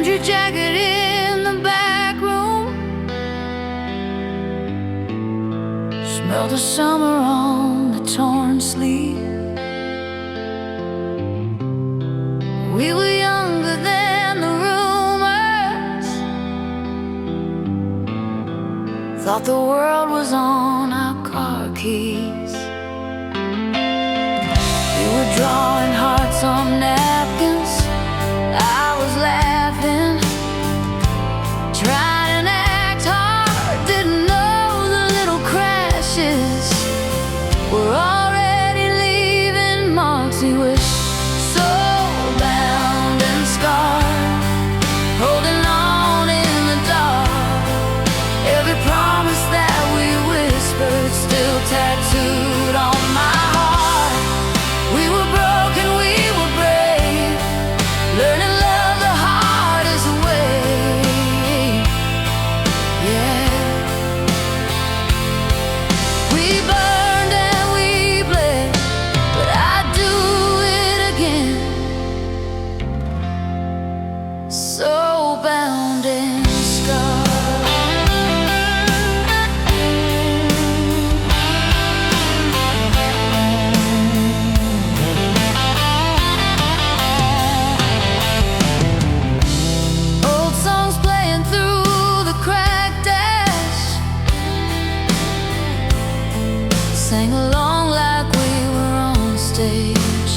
Found your jacket in the back room. Smell the summer on the torn sleeve. We were younger than the rumors. Thought the world was on our car keys. We were drawing hearts on napkins. I was laughing, trying to act hard. Didn't know the little crashes were already leaving marks. We were soul-bound and scarred, holding on in the dark. Every promise that we whispered still tattooed on my heart. We were broken, we were brave, learning love the hardest way. Yeah. We burned and we bled, but I'd do it again. So bound and sang along like we were on stage.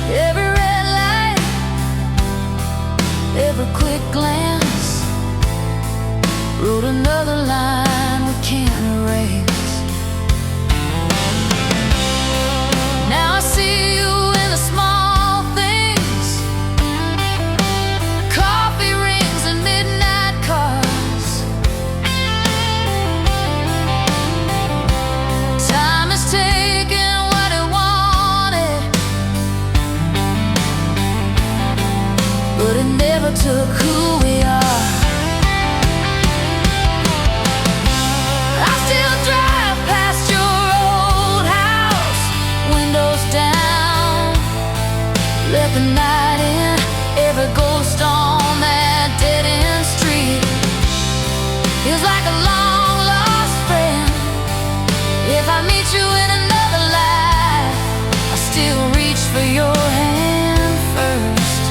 Every red light, every quick glance wrote another line we can't erase. Now I see you in the small things, coffee rings and midnight cars. Time has taken what it wanted, but it never took who we are. I still drive past your old house, windows down, let the night in. Every ghost on that dead-end street feels like a long-lost friend. If I meet you in another life, I still reach for your hand first.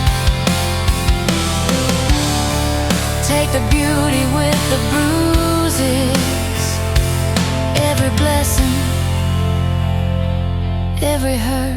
Take the beauty with the bruises, every blessing, every hurt.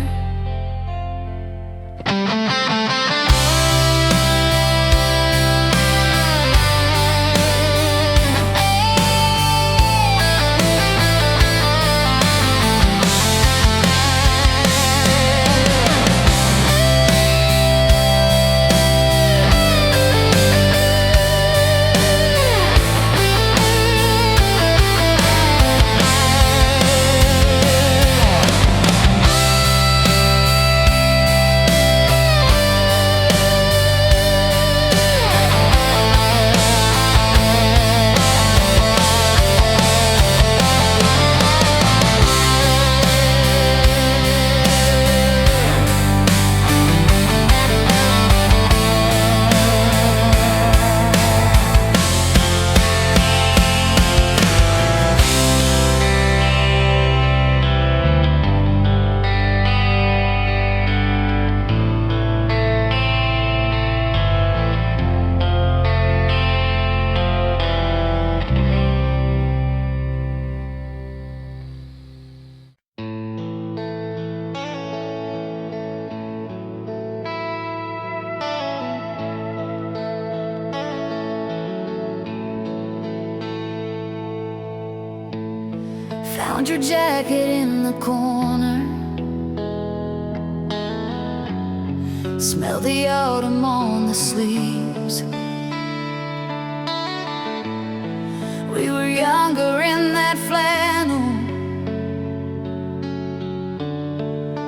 Found your jacket in the corner. Smell the autumn on the sleeves. We were younger in that flannel,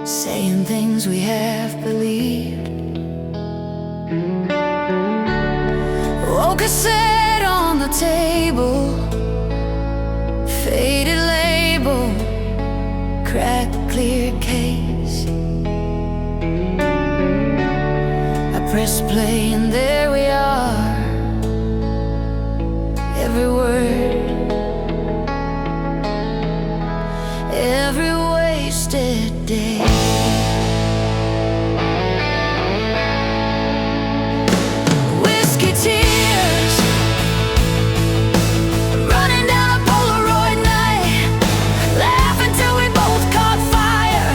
saying things we half believed. Oh, cassette on the table, faded label, cracked clear case. Press play and there we are. Every word, every wasted day. Whiskey tears running down a Polaroid night, laughing till we both caught fire,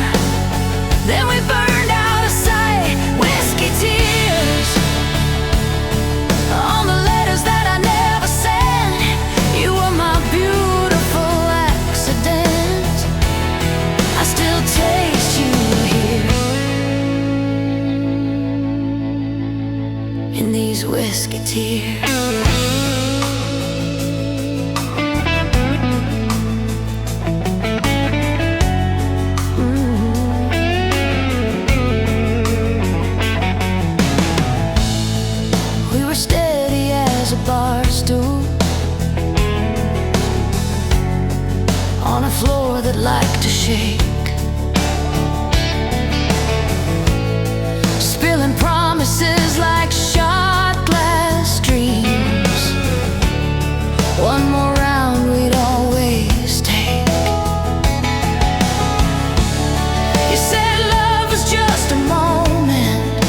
then we burned out of sight. Whiskey tears on the letters that I never sent. You were my beautiful accident. I still taste you here in these whiskey tears. We were steady as a bar stool on a floor that liked to shake, spilling promises like shot glass dreams. One more round we'd always take. You said love was just a moment.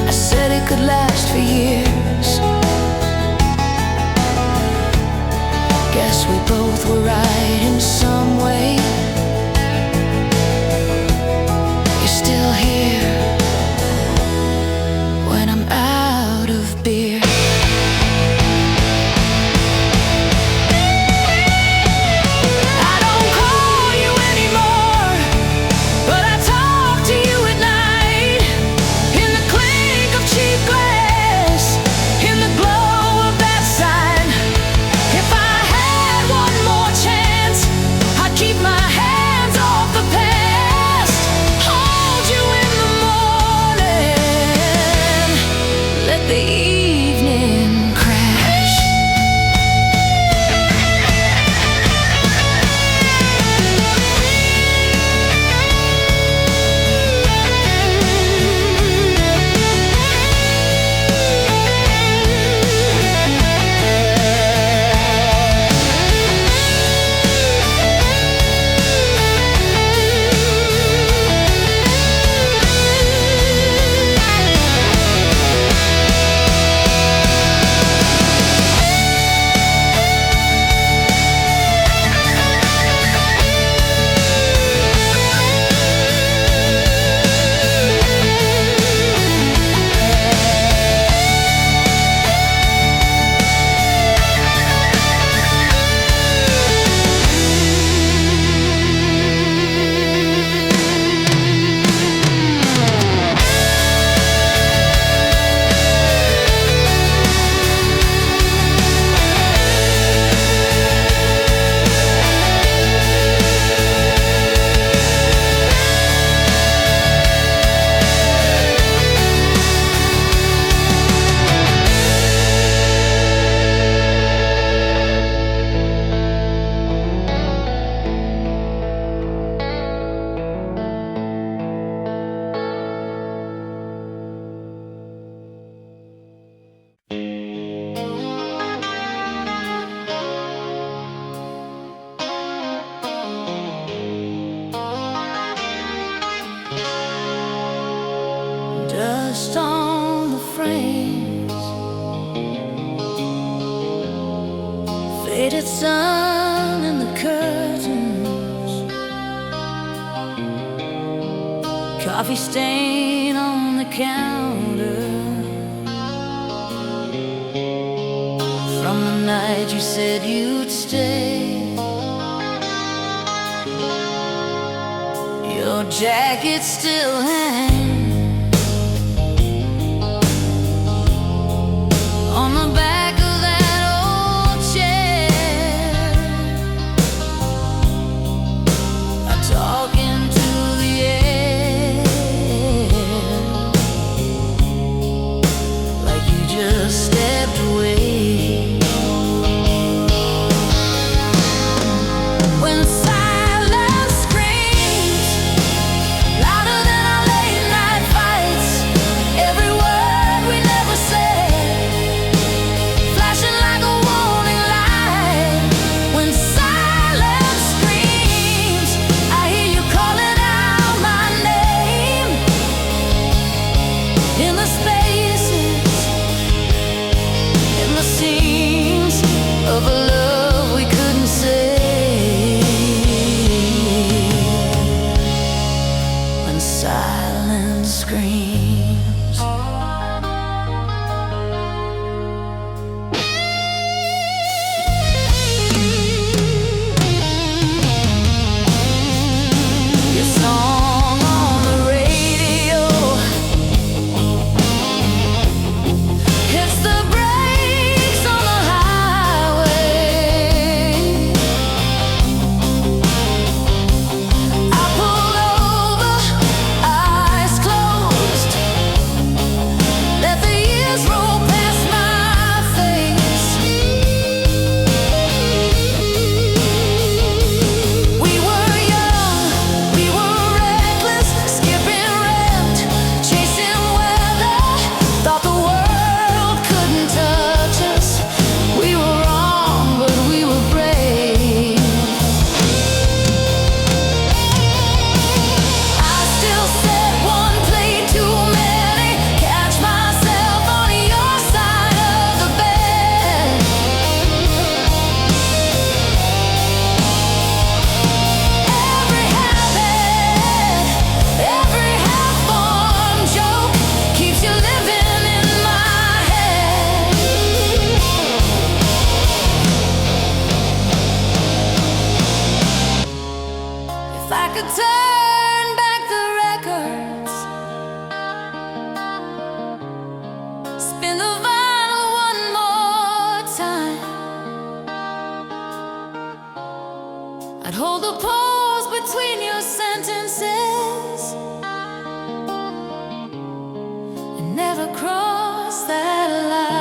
I said it could last for years. Guess we both were right in some way. You're still here when I'm out of beer. I don't call you anymore, but I talk to you at night, in the clink of cheap glass, in the glow of that sign. If I had one more chance, I'd keep my hands off the past, hold you in the morning, let the evening crash. Dust on the frames, faded sun in the curtains, coffee stain on the counter from the night you said you'd stay. Your jacket still hangs on the back of that old chair. I talk into the air like you just stepped away. When silence screams louder than our late silent screams. Your song on the radio hits the brakes on the highway. I pulled over, eyes closed, let the years roll past my face. We were young, we were reckless, skipping rent, chasing weather, thought the world couldn't touch us. We were wrong, but we were brave. I still said one play too many, catch myself on your side of the bed. Every habit, every half-formed joke keeps you living in my head. If I could turn back the records, spin the vinyl one more time, I'd hold the pause between your sentences and never cross that line.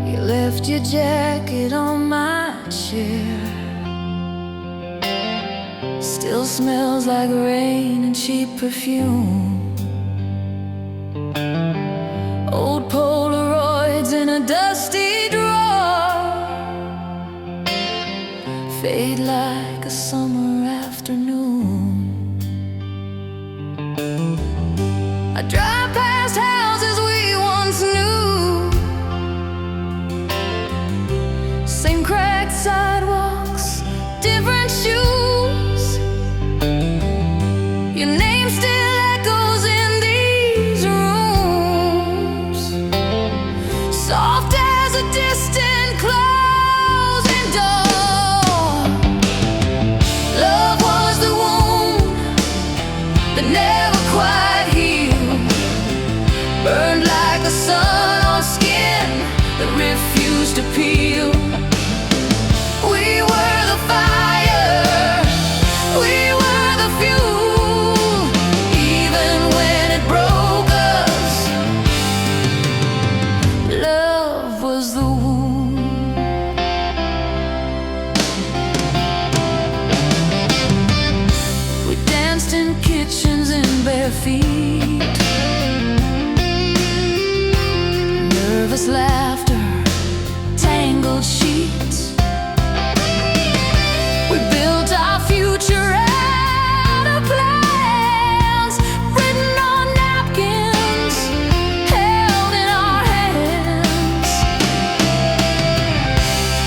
You left your jacket on my chair, still smells like rain and cheap perfume. Old Polaroids in a dusty drawer fade like a summer afternoon. I drive past houses we once knew, same cracked sidewalks, different shoes. Your name still echoes in these rooms, soft as a distant closing door. Love was the wound that never quite healed, burned like the sun on skin that refused to peel. We were the fire, we were the fuel, even when it broke us. Love was the wound. We danced in kitchens hands and bare feet. Nervous laughter, tangled sheets. We built our future out of plans written on napkins, held in our hands.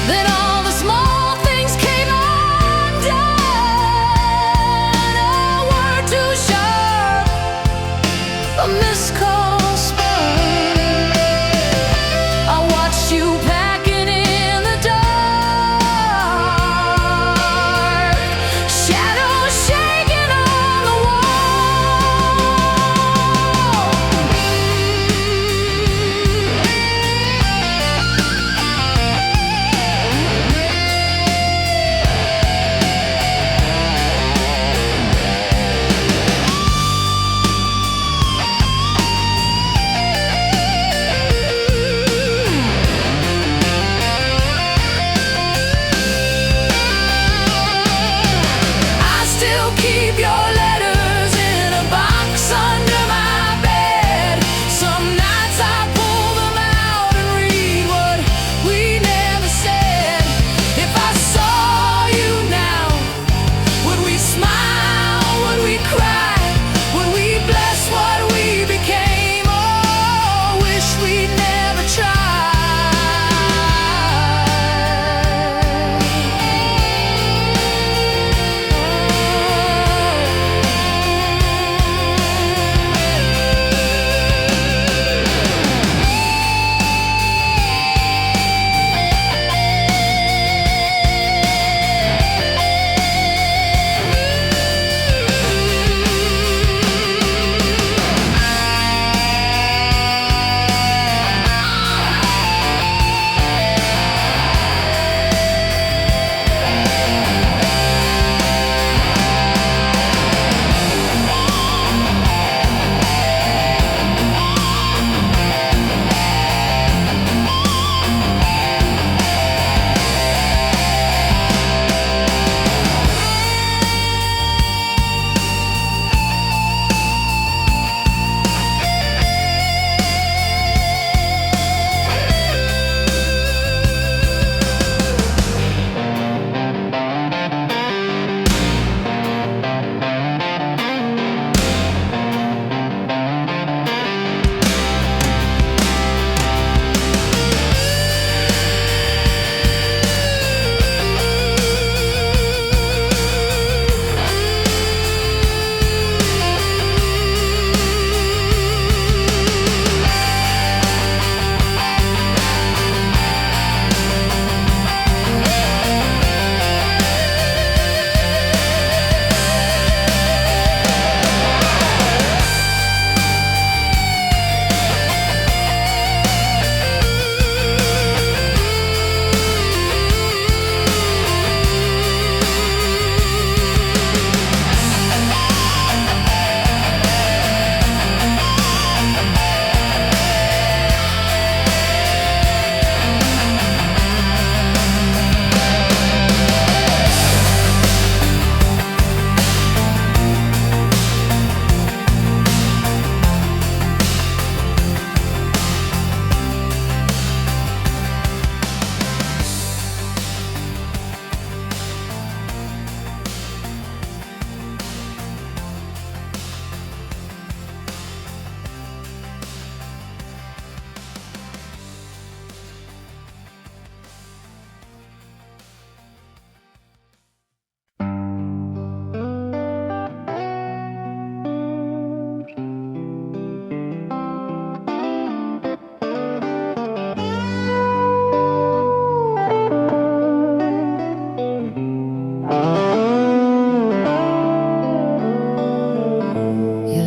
Then all the small things came undone. A word too sharp, a missed call spun. I watched you packing in the dark, shadows shaking on the I still keep your letters in a box under my bed. Some nights I pull them out and read what we never said. If I saw you now, would we smile? Would we cry? Would we bless what we became? Oh, wish we'd never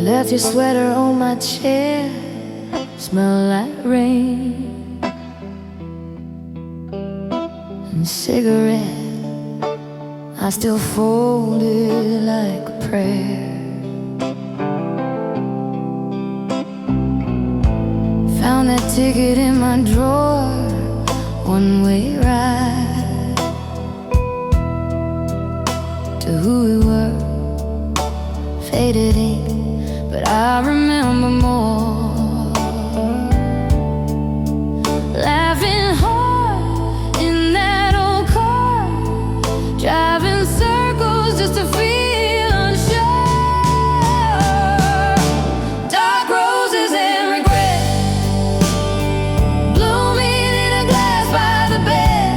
left your sweater on my chair, smell like rain and cigarette. I still fold it like a prayer. Found that ticket in my drawer, one-way ride to who we were, faded ink but I remember more. Laughing hard in that old car, driving circles just to feel unsure. Dark roses and regret, blooming in a glass by the bed.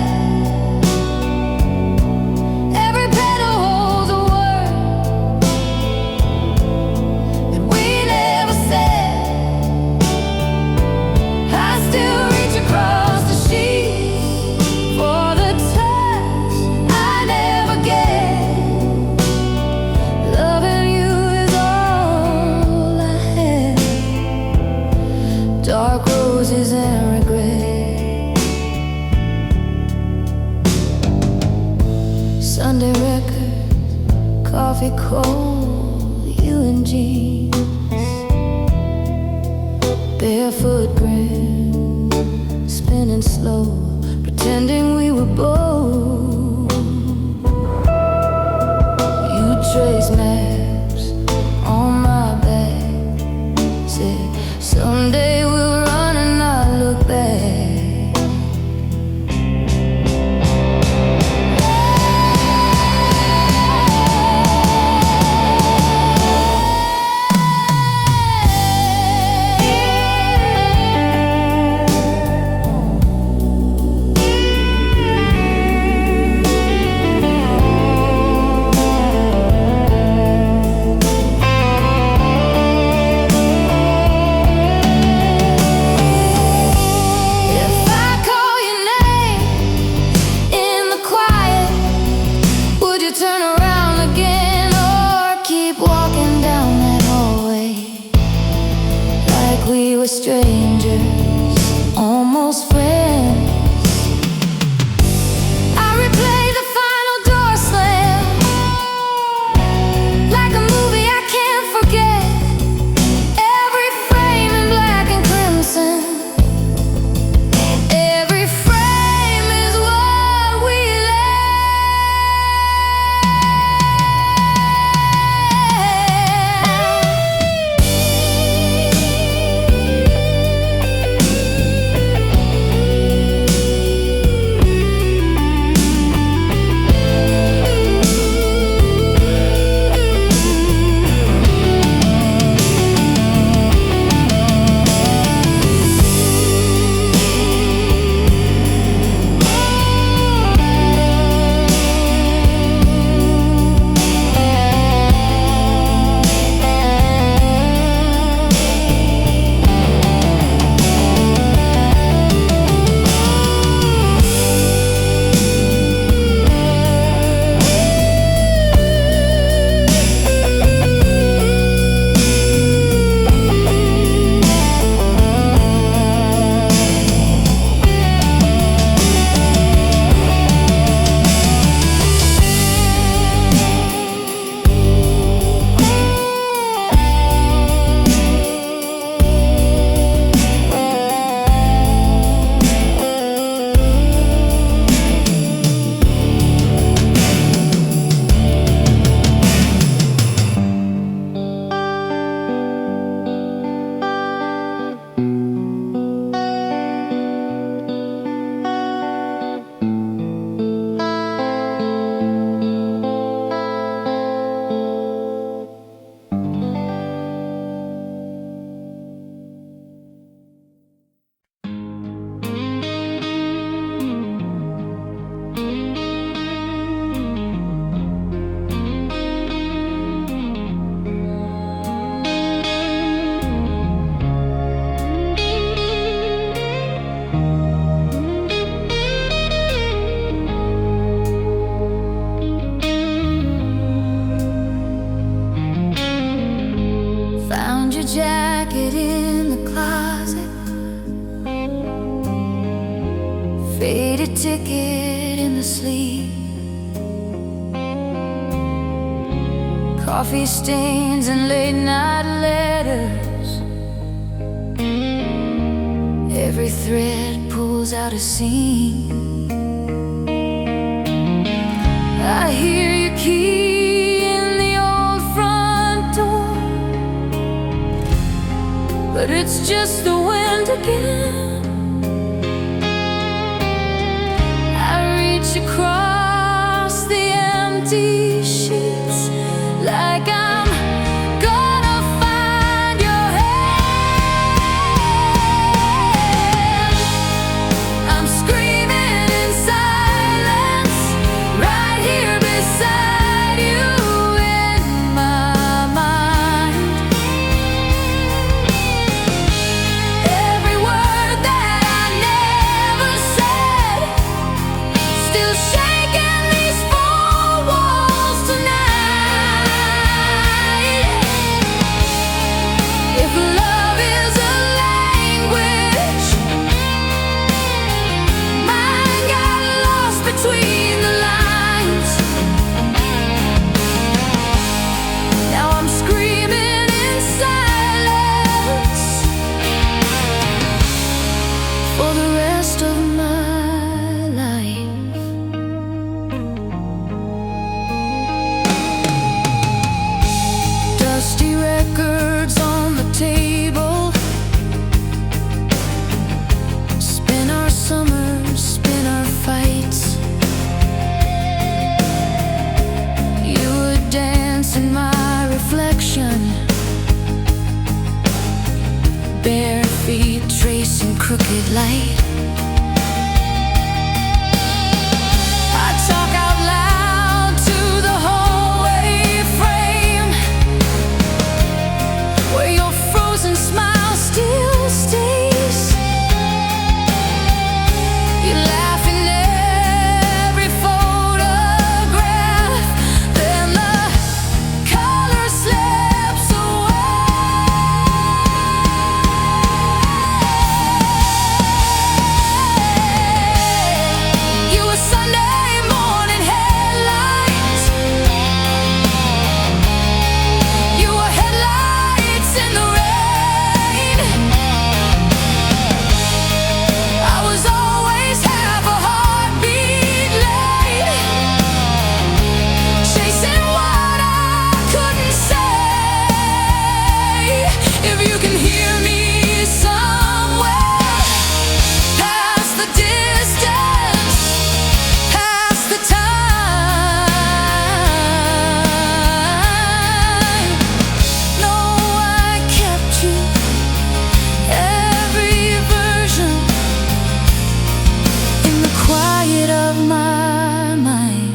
Every petal holds a word that we never said. I still reach across the sheets for the touch I never get. Loving you is all I have. Dark roses and regret. Sunday records, coffee cold, you in jeans, barefoot grin, spinning slow, pretending we were bold. You trace maps on my back, said someday we'll run and not look back. If I call your name in the quiet, would you turn around again or keep walking down that hallway like we were strangers, almost friends? I replay the final door slam like a movie I can't forget. Every frame in black and crimson, every frame is what we found your jacket in the closet, faded ticket in the sleeve, coffee stains and late night letters. Every thread pulls out a seam. I hear your key in the old front door, but it's just the wind again. I reach across the empty sheets like I'm gonna find your hand. I'm screaming in silence right here beside you in my mind. Every word that I never said still shaking these four walls tonight. If love is a language, mine got lost between the lines. Now I'm screaming in silence for the rest of my life. Dusty records on the table, spin our summers, spin our fights. You would dance in my reflection, bare feet tracing crooked light. I talk out loud to the hallway frame where your frozen smile still stays. You laugh in every photograph, then the color slips away. You were Sunday morning headlights. You were headlights in the rain. I was always half a heartbeat late, chasing what I couldn't say. If you can hear me somewhere, past the distance, past the time, know I kept you, every version, in the quiet of my mind.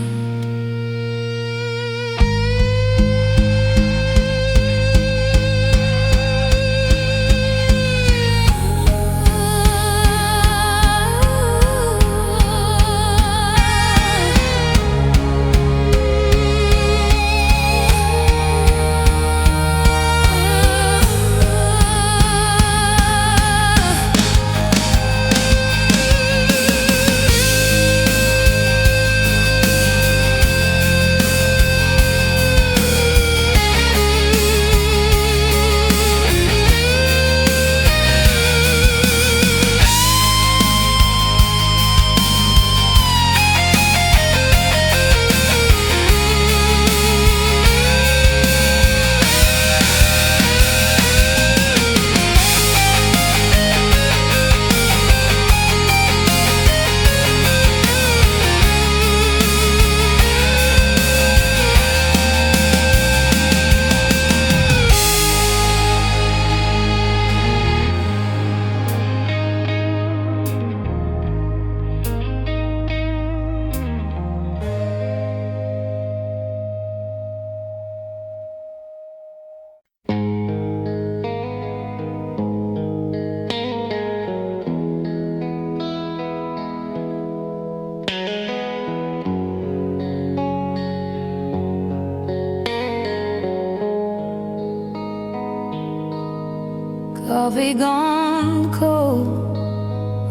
Coffee gone cold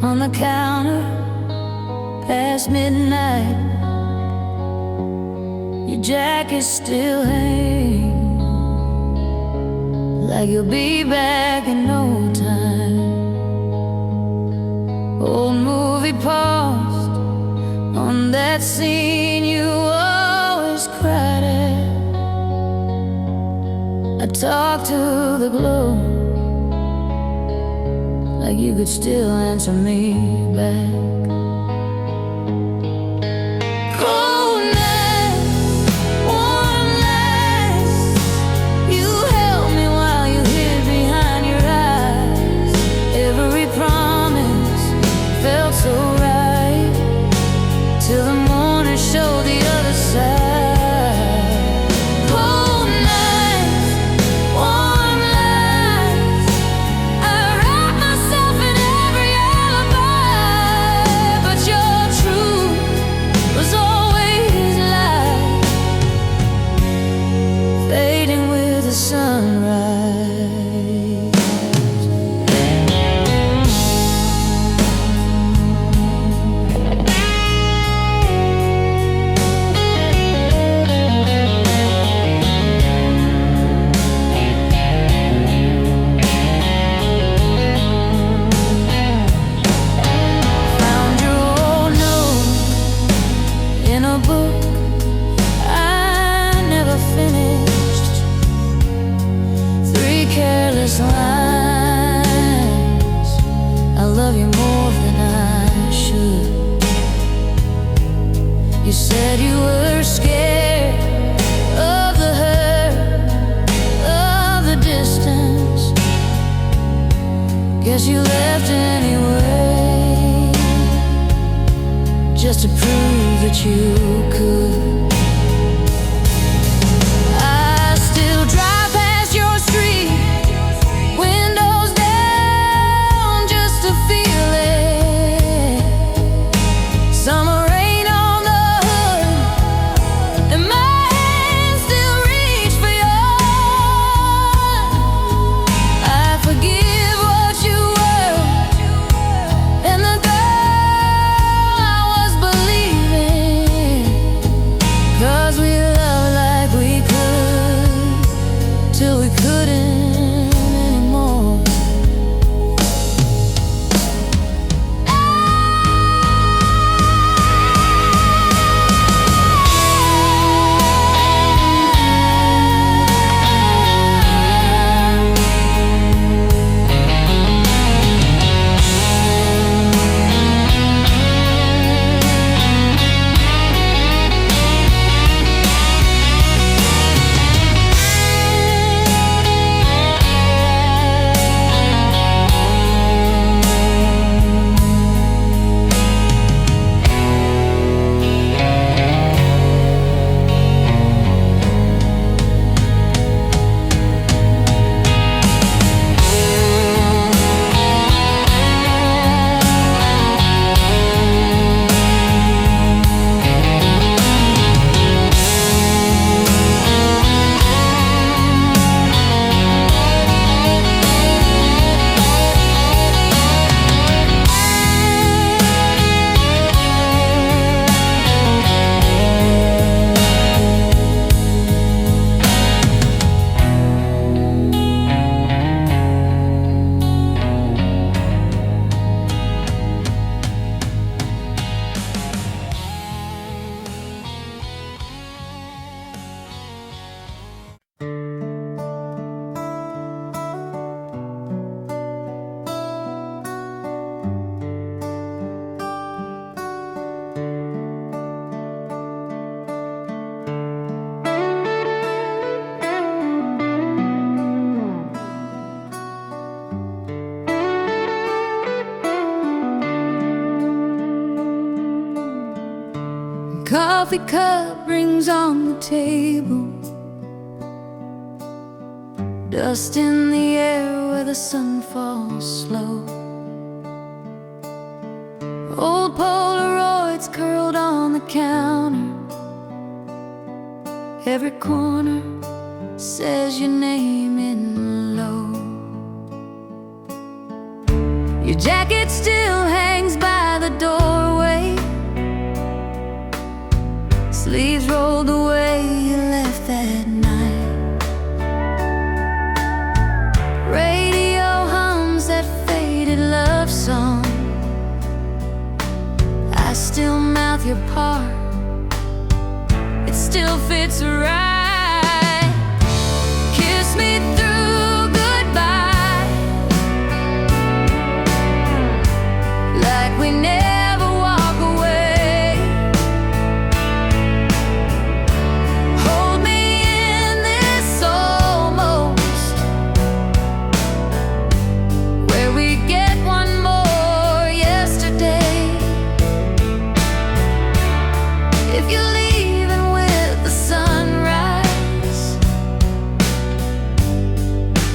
on the counter past midnight. Your jacket still hangs like you'll be back in no time. Old movie paused on that scene you always cried at. I talk to the glow like you could still answer me back. Cold nights, warm nights, you held me while you hid behind your eyes. Every promise felt so right, till the morning showed the other side. Lines, I love you more than I should. You said you were scared of the hurt, of the distance. Guess you left anyway, just to prove that you could. Coffee cup rings on the table, dust in the air where the sun falls slow. Old Polaroids curled on the counter, every corner says your name in low. Your jacket still hangs by the doorway, sleeves rolled away, you left that night. Radio hums that faded love song, I still mouth your part, it still fits right. Kiss me through goodbye,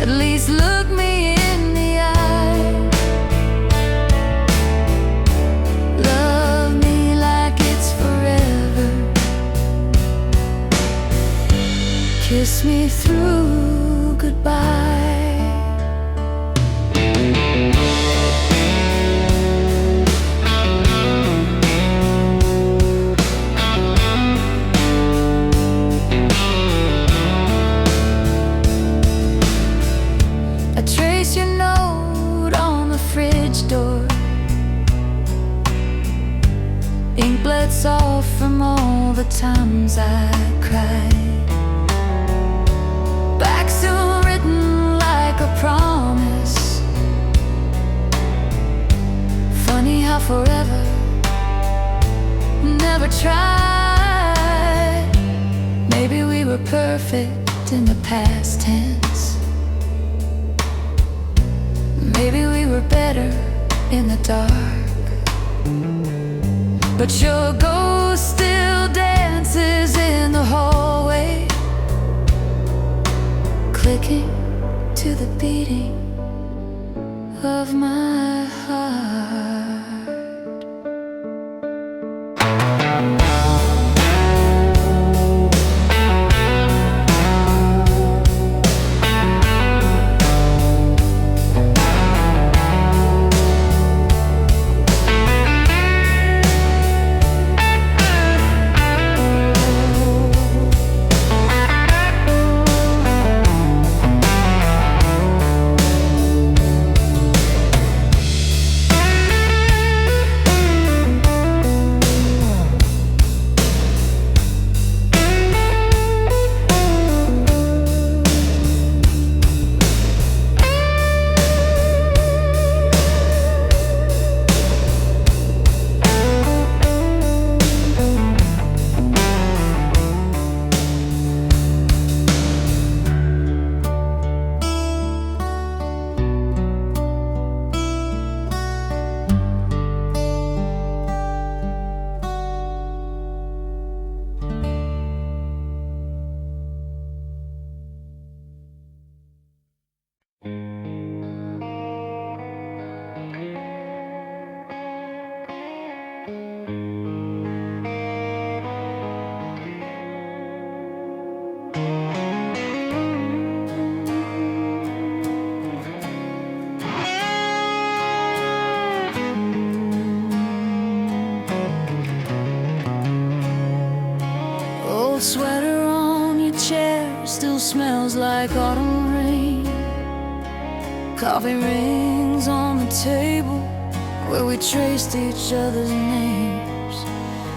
At least look me in the eye. Love me like it's forever. Kiss me through goodbye. Trace your note on the fridge door. Ink bled soft from all the times I cried. Back still written like a promise. Funny how forever never tried. Maybe we were perfect in the past tense. Maybe we were better in the dark. But your ghost still dances in the hallway, clicking to the beating of my heart. Old sweater on your chair still smells like autumn rain. Coffee rings on the table where we traced each other's names.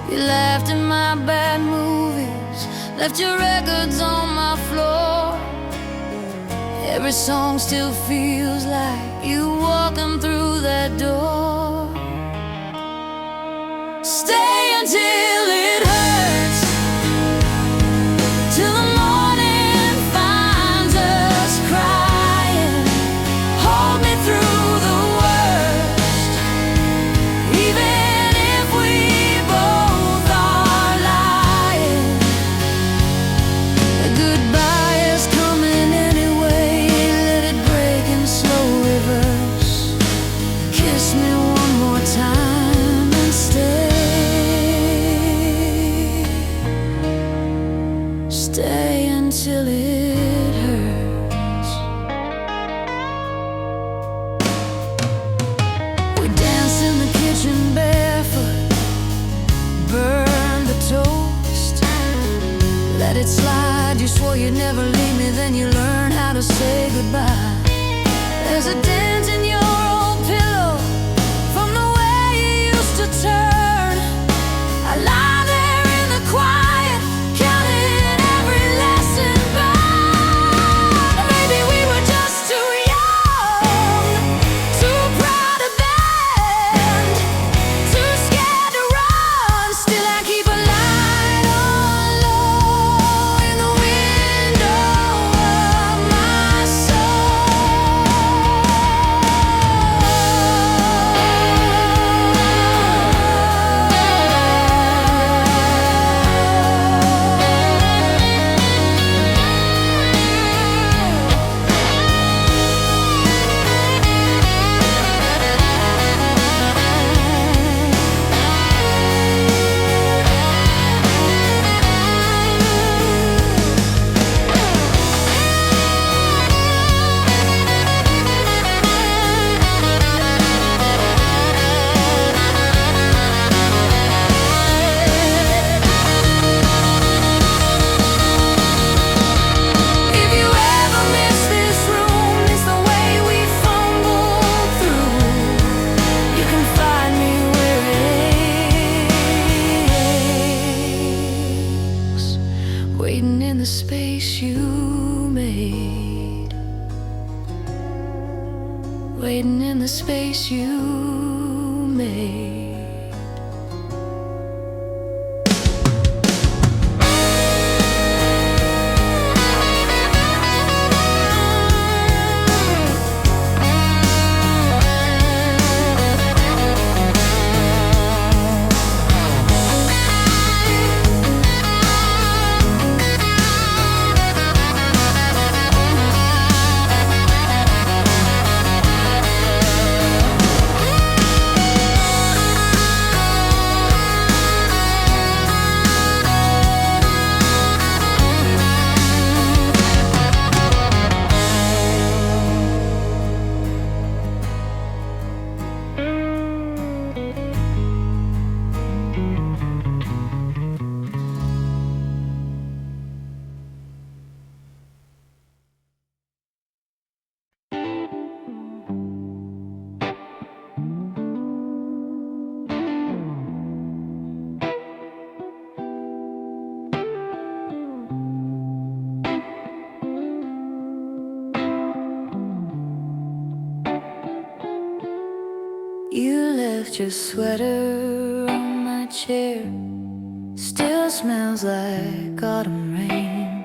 You laughed at my bad movies, left your records on my floor. Every song still feels like you walking through that door. Stay until it hurts, till the morning finds us crying. Hold me through the worst, even if we both are lying. A goodbye is coming anyway, let it break in slow reverse. Kiss me one more time and stay. Stay until it hurts. We danced in the kitchen barefoot, burned the toast, let it slide. You swore you'd never leave me, then you learned how to say goodbye. There's a dent in your old pillow from the way you used to turn. I lie there in the quiet, counting every lesson burned. Maybe we were just too young, too proud to bend, too scared to run. Still I keep a light on low in the window of my soul. waiting in the space you made. You left your sweater on my chair, still smells like autumn rain.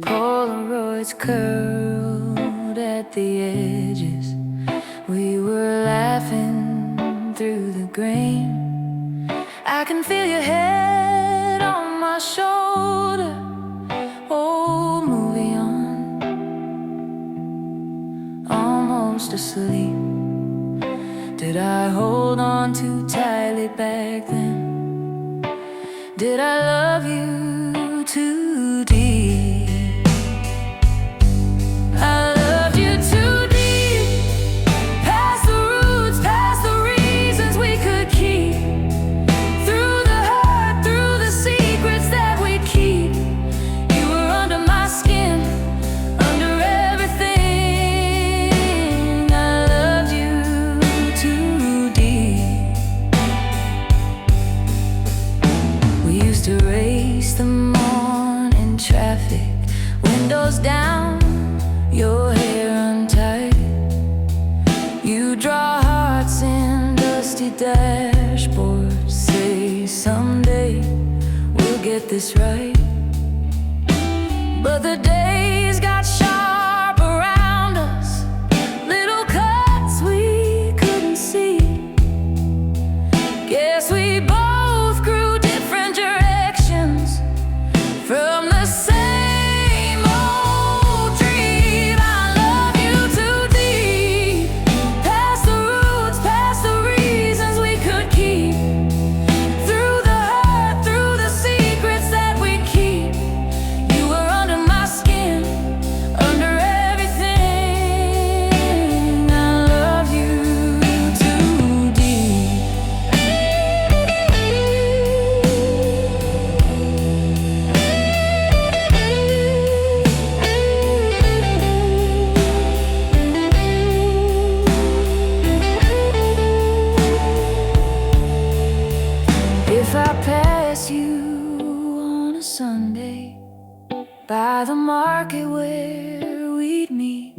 Polaroids curled at the edges, we were laughing through the grain. I can feel your head on my shoulder, old movie on, almost asleep. Did I hold on too tightly back then? Did I love you too deep? I loved you too deep, past the roots, past the reasons we could keep, through the hurt, through the secrets that we keep. You were under my skin, under everything. I loved you too deep. We used to race the morning traffic, windows down, your hair untied. You draw hearts in dusty dashboards, say someday we'll get this right. But the days got sharp around us, little cuts we couldn't see. Guess we both grew different directions from the same old dream. I love you too deep, past the roots, past the reasons we could keep, through the hurt, through the secrets that we keep. You were under my skin, under everything. I love you too deep. If I pass you on a Sunday by the market where we'd meet,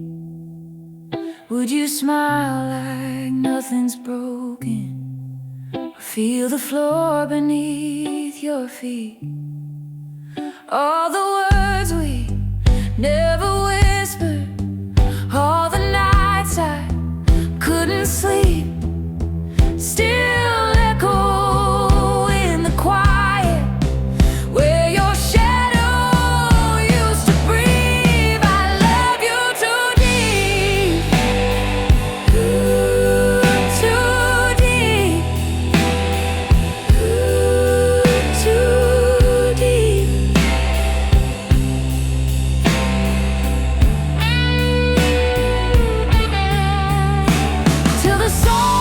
would you smile like nothing's broken, or feel the floor beneath your feet? All the words we never whispered, all the nights I couldn't sleep, still echo in the quiet where your shadow used to breathe. I love you too deep, too deep, too deep. Till the sun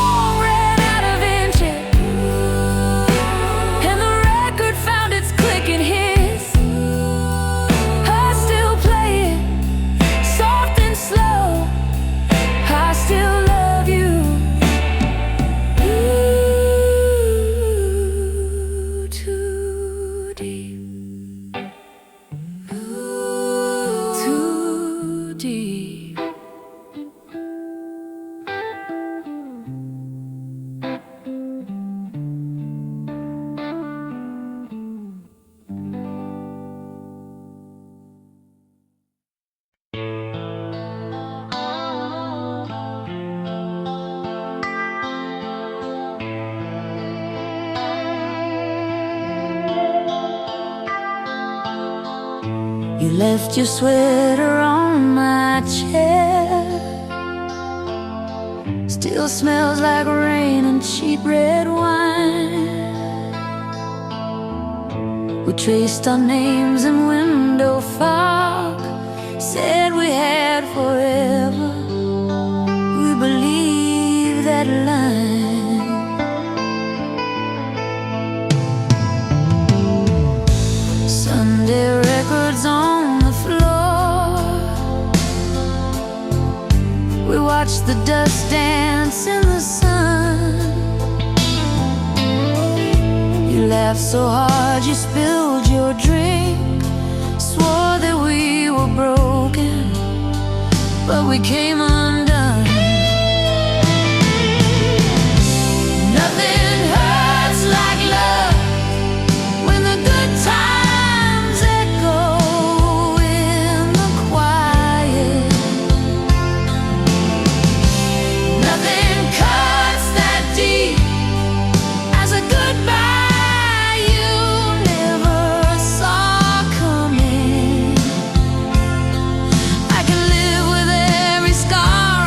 left your sweater on my chair. Still smells like rain and cheap red wine. We traced our names in window fog, said we had forever. We believe that line. Sunday records on the floor. We watched the dust dance in the sun. You laughed so hard you spilled your drink, swore that we were broken, but we came undone. Nothing hurts like love when the good times echo in the quiet. Nothing cuts that deep as a goodbye you never saw coming. I can live with every scar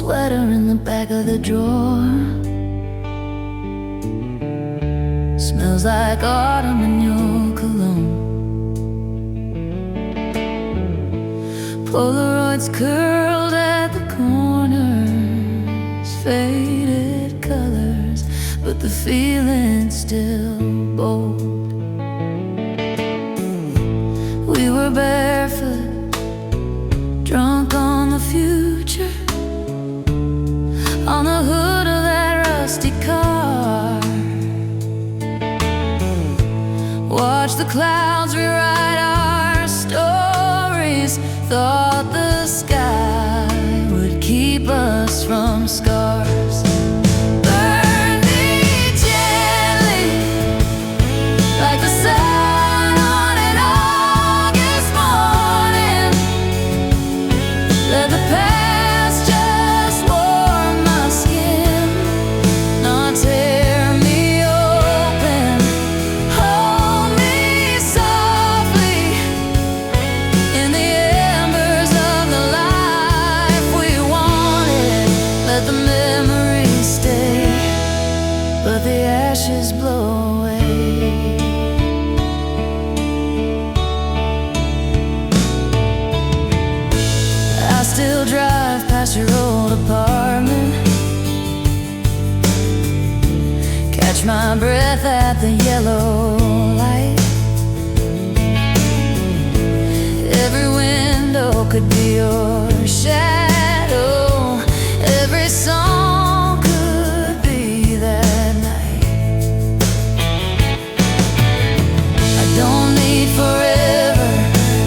sweater in the back of the drawer. Smells like autumn in your cologne. Polaroids curled at the corners, faded colors, but the feeling's still bold. We were barefoot, drunk on the future, on the hood of that rusty car. Watch the clouds rewrite our stories. Thought the sky would keep us from scars. Burn me gently, like the sun on an August morning. Let the past just warm my skin, not tear me open. Hold me softly in the embers of the life we wanted. Let the memories stay, but the ashes blow away. I still drive past your old apartment, catch my breath at the yellow light. Every window could be your shadow. Every song could be that night. I don't need forever,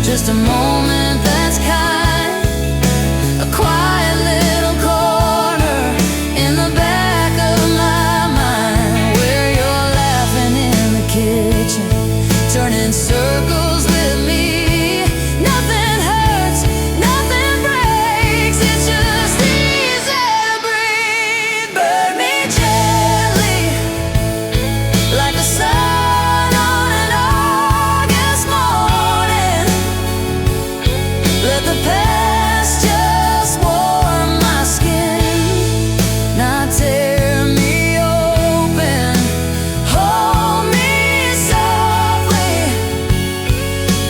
just a moment that's kind. A quiet little corner in the back of my mind, where you're laughing in the kitchen, turning circles with me. Nothing hurts, nothing breaks, it's just easy to breathe. Burn me gently, like the sun on an August morning. Let the past just warm my skin, not tear me open. Hold me softly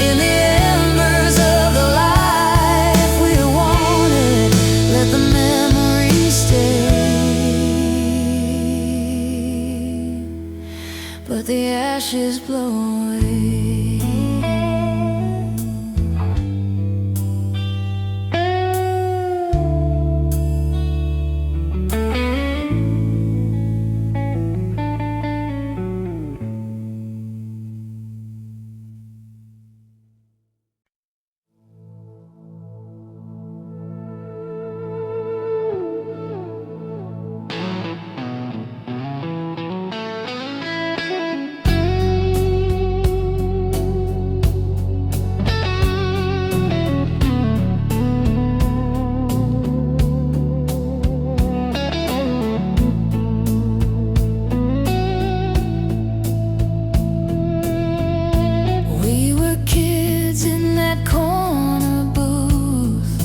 in the embers of the life we wanted. Let the memories stay, but the ashes blow away. We were kids in that corner booth,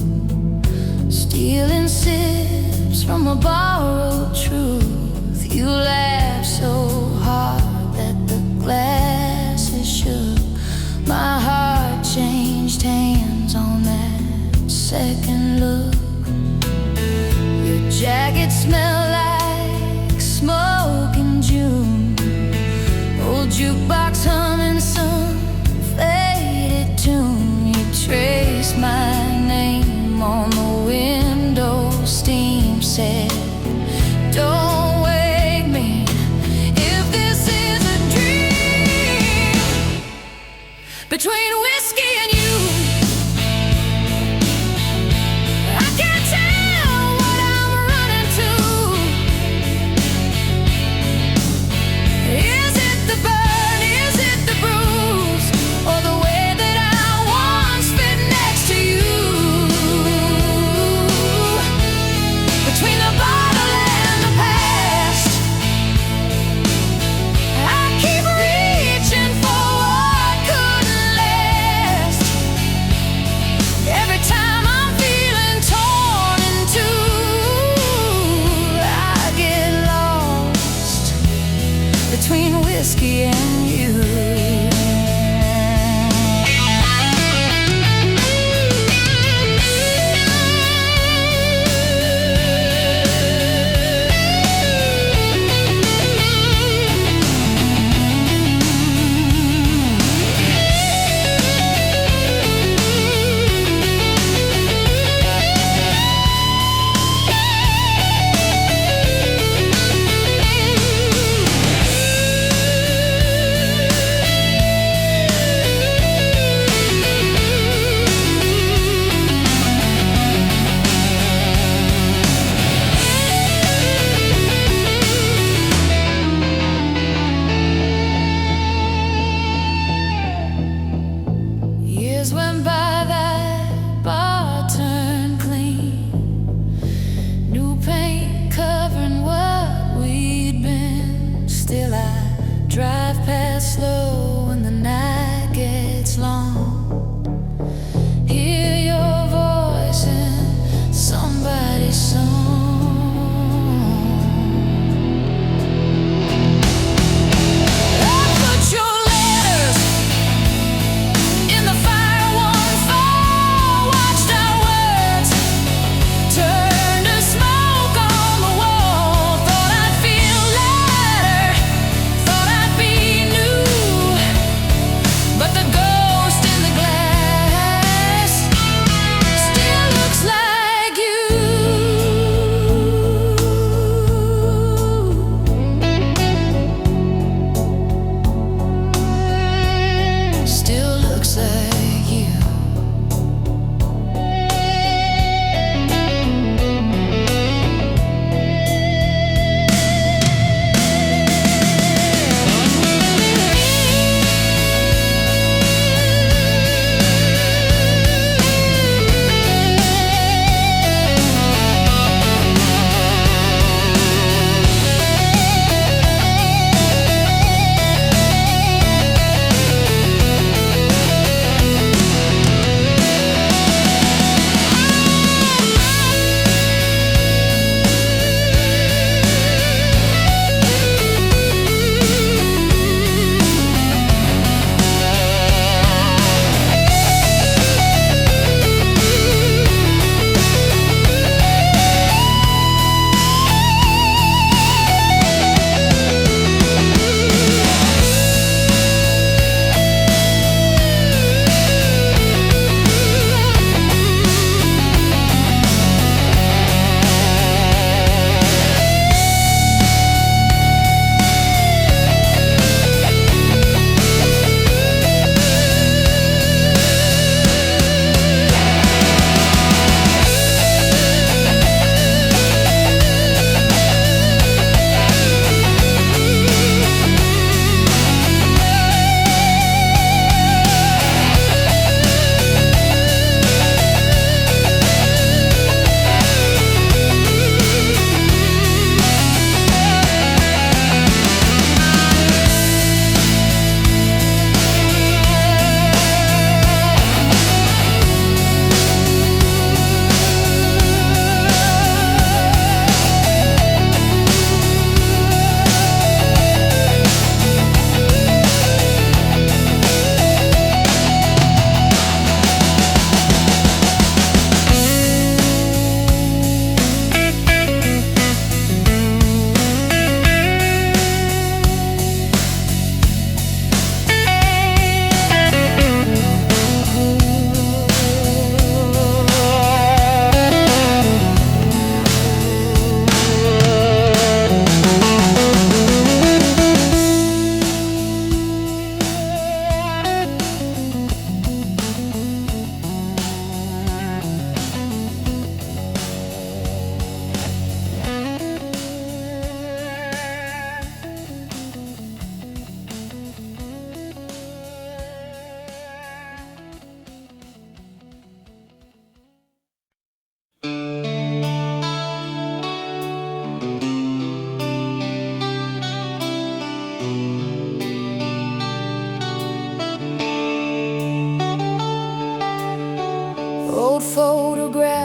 stealing sips from a borrowed truth. You laughed so hard that the glasses shook. My heart changed hands on that second look. Your jacket smelled like smoke in June. Old jukebox humming some faded tune. You traced my name on the window. Steam said, don't wake me if this is a dream. Between whiskey and you, I can't tell what I'm running to. Is it the burn? Is it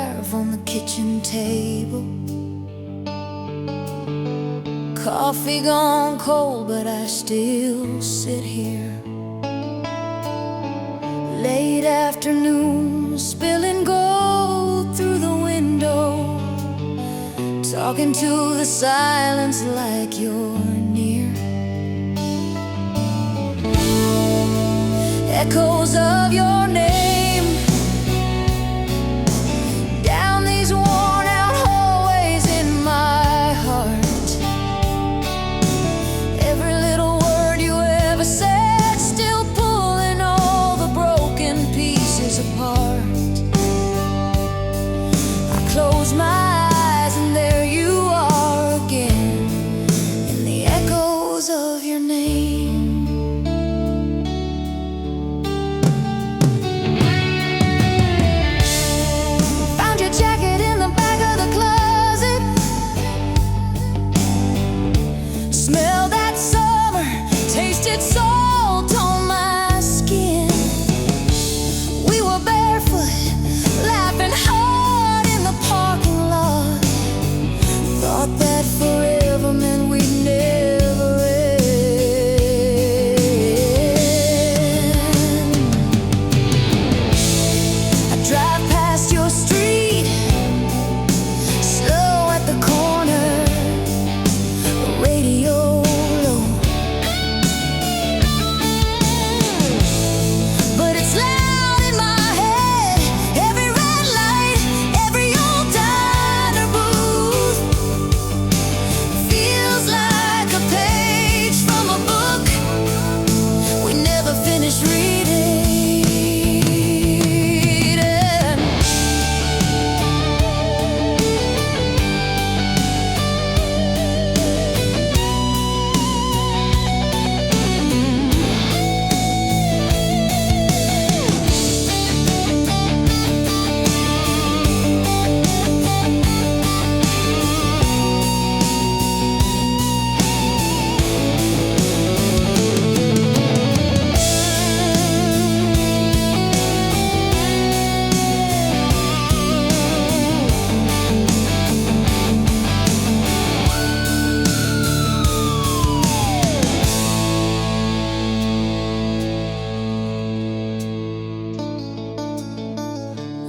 carve on the kitchen table. Coffee gone cold, but I still sit here. Late afternoon, spilling gold through the window, talking to the silence like you're near. Echoes of your name down these worn out hallways in my heart. Every little word you ever said, still pulling all the broken pieces apart. I close my eyes and there you are again, in the echoes of your name. Smell that summer, tasted salt on my skin. We were barefoot, laughing hard in the parking lot. Thought that forever meant we'd never end. I drive past your street, slow at the corner, radio low, but it's loud in my head. Every red light, every old diner booth feels like a page from a book we never finished reading.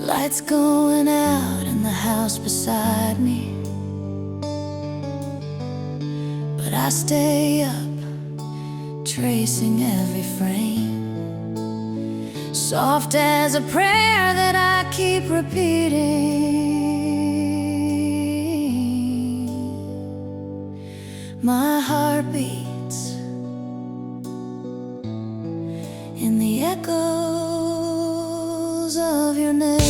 Lights going out in the house beside me, but I stay up, tracing every frame, soft as a prayer that I keep repeating. My heart beats in the echoes of your name.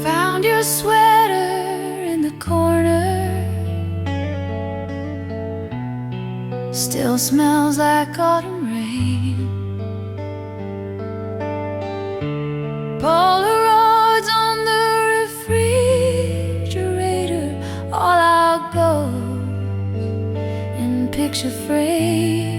Found your sweater in the corner, still smells like autumn rain. Polaroids on the refrigerator, all our gold in picture frames.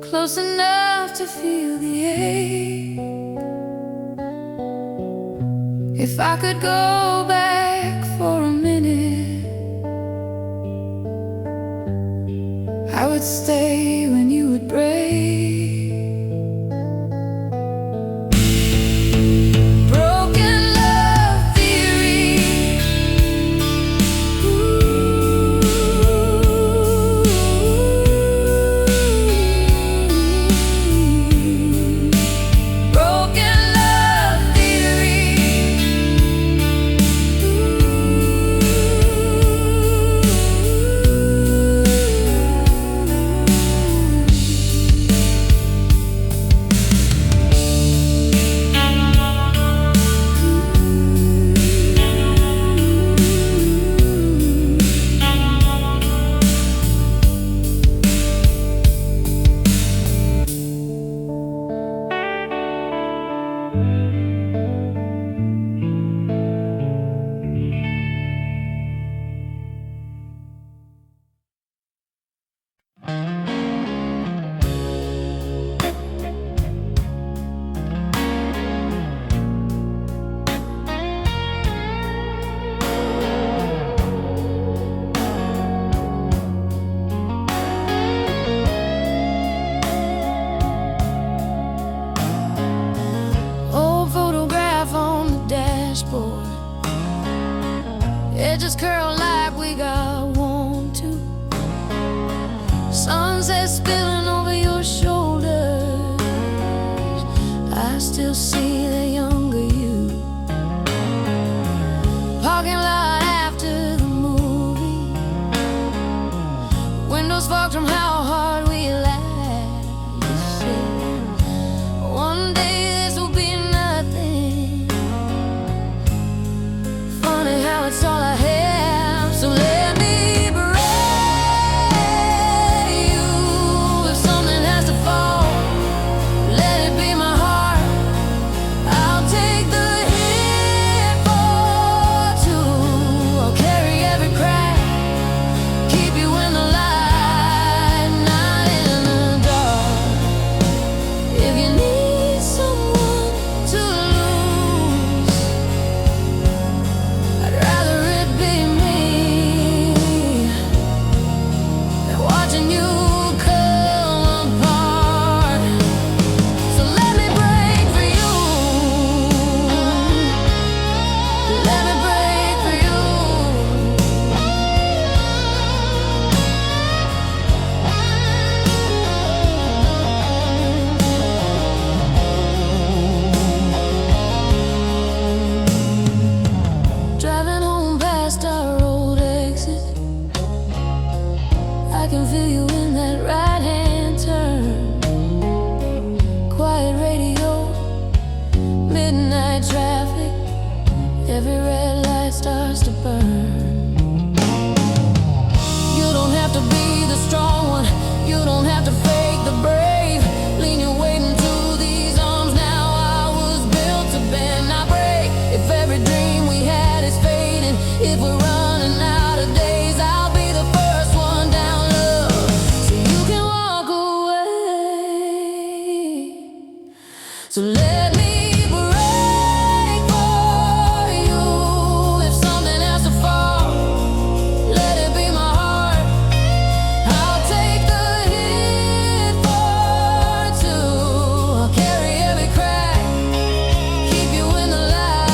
close enough to feel the ache. If I could go back for a minute, I would stay when you would break. Edges curl like we got warm too. Sunset spilling over your shoulders. I still see the younger you. Parking lot after the movie. Windows fogged from how hard we laughed. You said, one day this will be nothing. Funny how it's all I have. So let me break you. If something has to fall, let it be my heart. I'll take the hit for two. I'll carry every crack, keep you in the light, not in the dark. If you need someone to lose, I'd rather it be me than watching you come apart. So let me break for you. Let me break for you. Driving home past our old exit, I can feel you in that right-hand turn. Quiet radio, midnight traffic, every red light starts to burn. You don't have to be the strong one, you don't have to fake the brave. Lean your weight into these arms now. I was built to bend, not break. If every dream we had is fading, if we're running out of days, I'll be the first one down, love, so you can walk away. So let me break for you. If something has to fall, let it be my heart. I'll take the hit for two. I'll carry every crack, keep you in the light.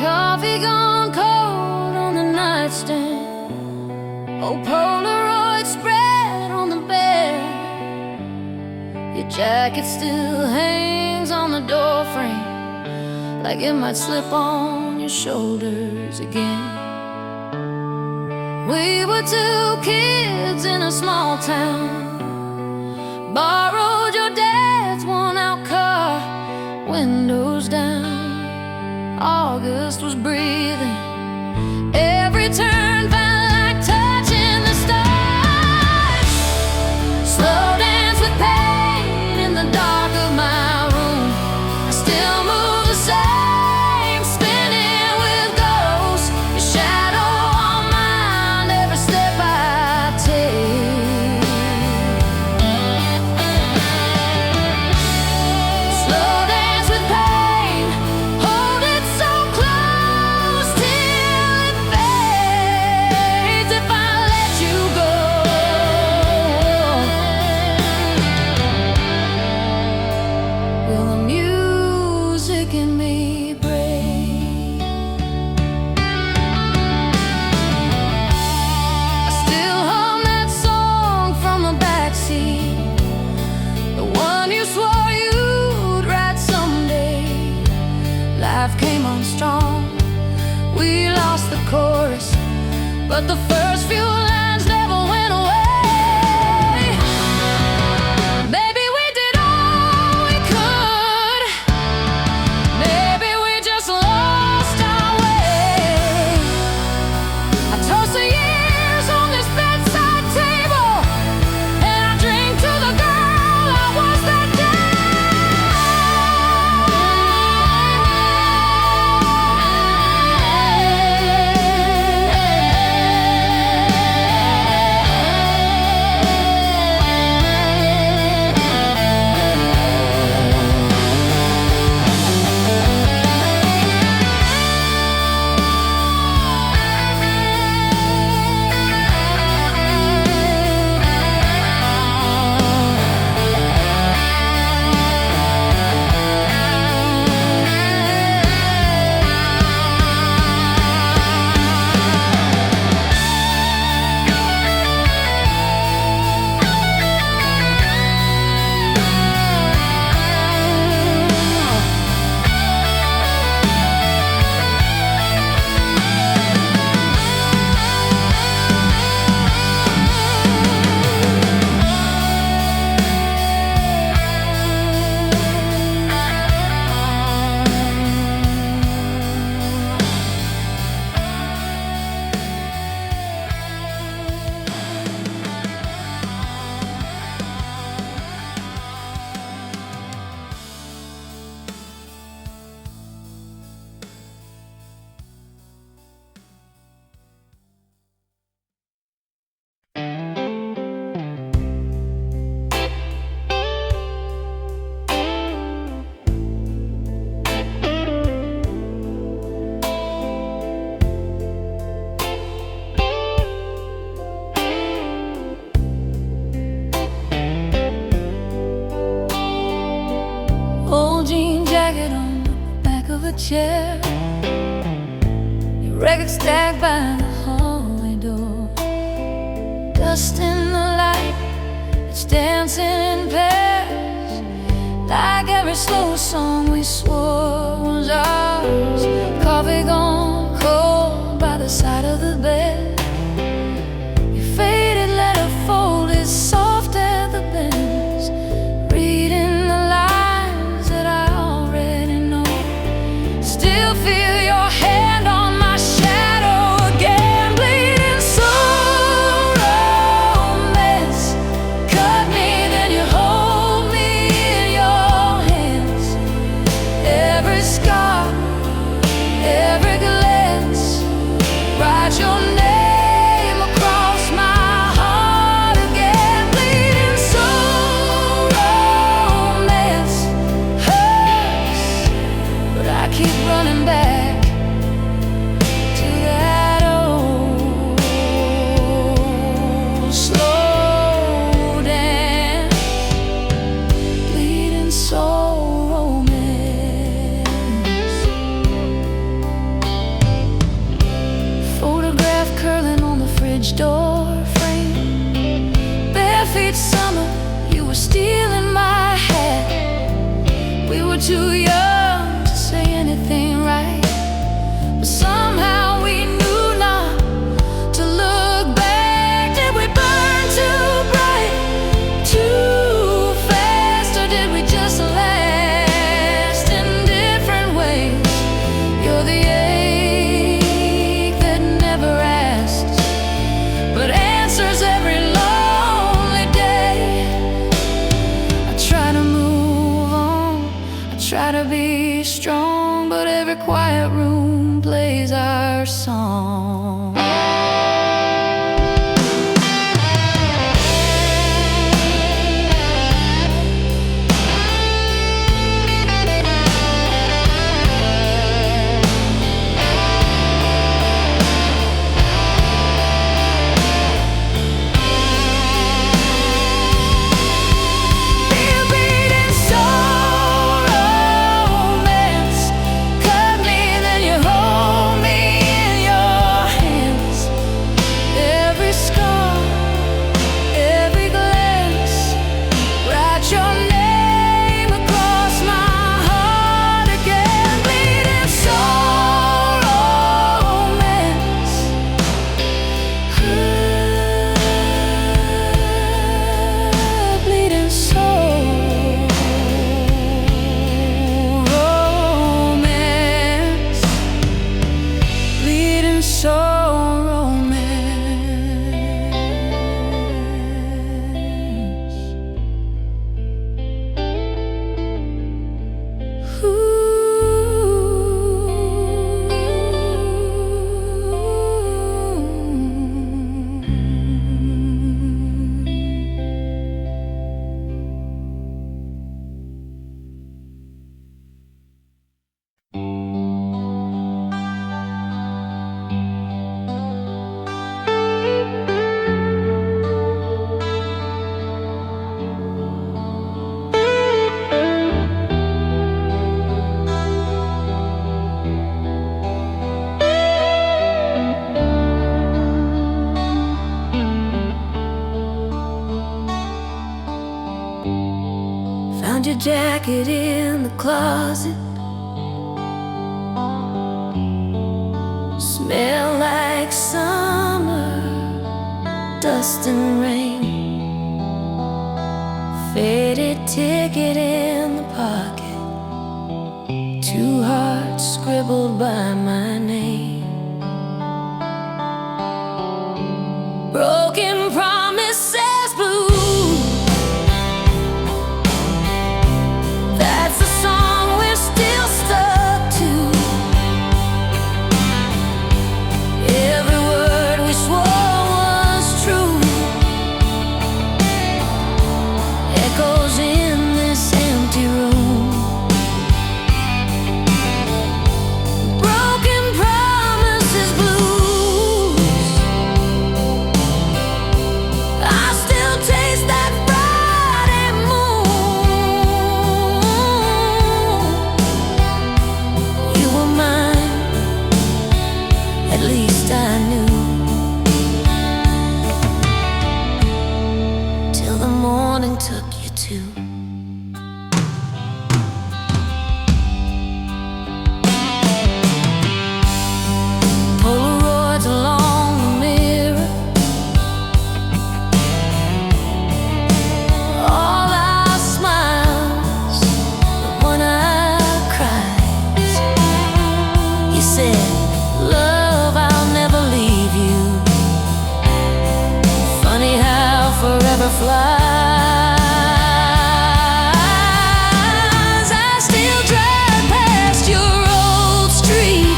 Coffee gone cold on the nightstand, old Polaroid spread on the bed. Your jacket still hangs on the doorframe, like it might slip on your shoulders again. We were two kids in a small town, borrowed your dad's worn-out car, windows down. August was breathing, every turn felt like touching the stars. Slow dance with pain in the dark of my room. I still move the same, spinning with ghosts. Your shadow on mine, every step I take. Slow dance with pain, hold it so close till it fades. If I let you go, will the music in me break? I still hum that song from the backseat, the one you swore you'd write someday. Life came on strong, we lost the chorus, but the first few lines never went away. Maybe we did all we could, maybe we just lost our way. I toast the years on this bedside table, and I drink to the girl I was that old jean jacket on the back of a chair, your record stacked by the hallway door. Dust in the light, it's dancing in pairs, like every slow song we swore was ours. Coffee gone cold by the side of the bed, your faded letter folded soft at the bends, reading the lines that I already know. Still feel your hand on my shadow again, bleeding soul romance. Cut me, then you hold me in your hands. Every scar, every glance, write your name across my heart again. Bleeding soul romance hurts, but I keep running back to that old slow dance. Bleeding soul romance. stealing my hat. We were too young to say anything right, but somehow we knew not to look back. Did we burn too bright, too fast, or did we just last in different ways? You're the ache that never asks, but answers every lonely day. I try to move on, I try to be strong, but every quiet room plays our song. Found your jacket in the closet. Smell like summer, dust and rain. Faded ticket in the pocket, 2 hearts scribbled by my name. Broken promises blue. That's the song we're still stuck to. Every word we swore was true echoes in this empty room. Broken promises blues. I still taste that Friday moon. You were mine, at least I knew, till the morning took you to. Polaroids along the mirror, all our smiles, but one our cries. You said, love, I'll never leave you. Funny how forever flies. I still drive past your old street,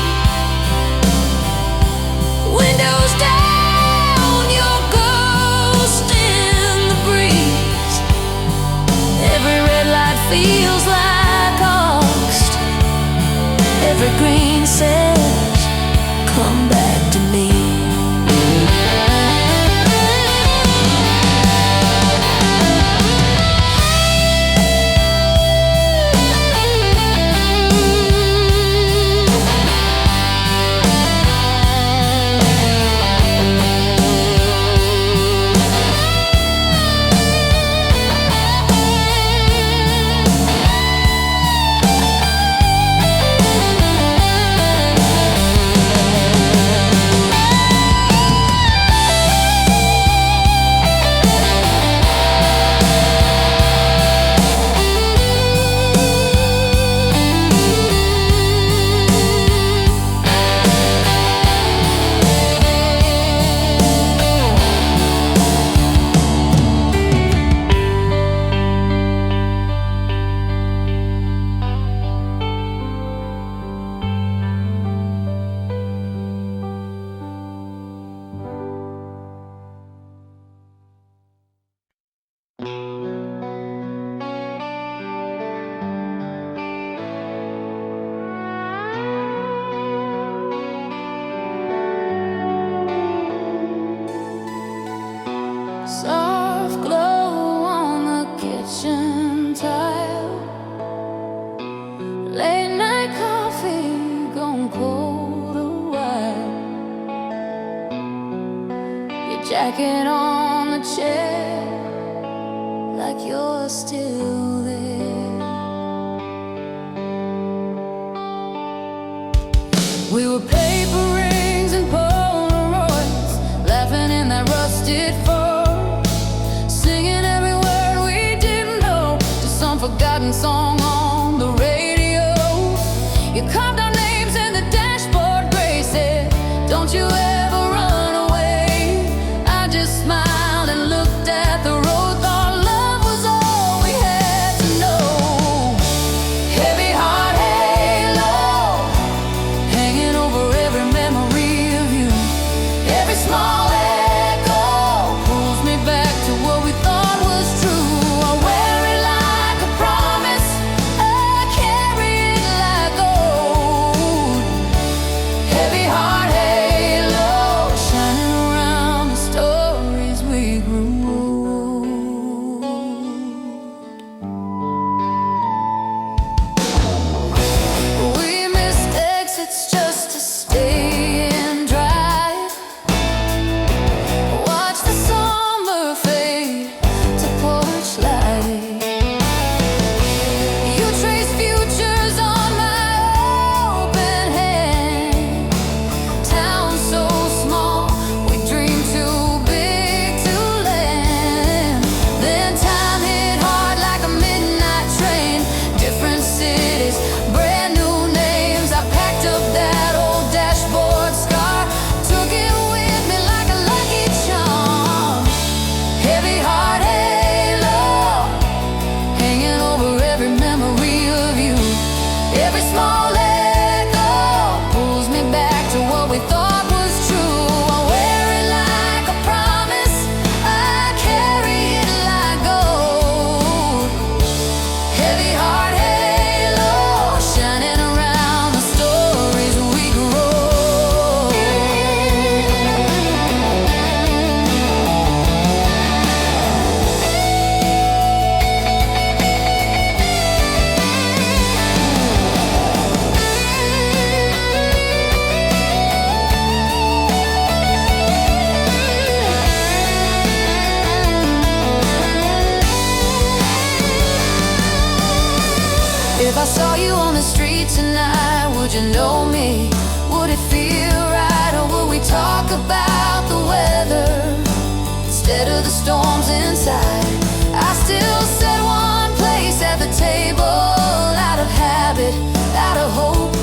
windows down, your ghost in the breeze. Every red light feels like August. Every green says, come back to me. jacket on the chair, like you're still there. We were paper rings and Polaroids, laughing in that rusted Ford, singing every word we didn't know to some forgotten song on the radio. You carved our names in the dashboard gray, said, "Don't you ever run away." I just smiled and looked at the road, thought love was all we had to know. Heavy heart halo hanging over every memory of you. Every small echo pulls me back to what we thought was true. I wear it like a promise, I carry it like gold. Heavy heart halo shining around the stories we grew. We missed exits just to stay and drive. Watch the summer fade to porch light. You trace futures on my open hand. Town so small, we dream too big to land. Then time hit hard like a midnight train. Different cities, brand new names. I packed up that old dashboard scar, took it with me like a lucky charm. Heavy heart halo hanging over every memory of you. Every small echo pulls me back to what we thought was true. I wear it like a promise, I carry it like gold. Heavy heart halo shining around the stories we grow. If I saw you on the street tonight, would you know me? Would it feel right, or would we talk about the weather instead of the storms inside? I still set one place at the table, out of habit, out of hope.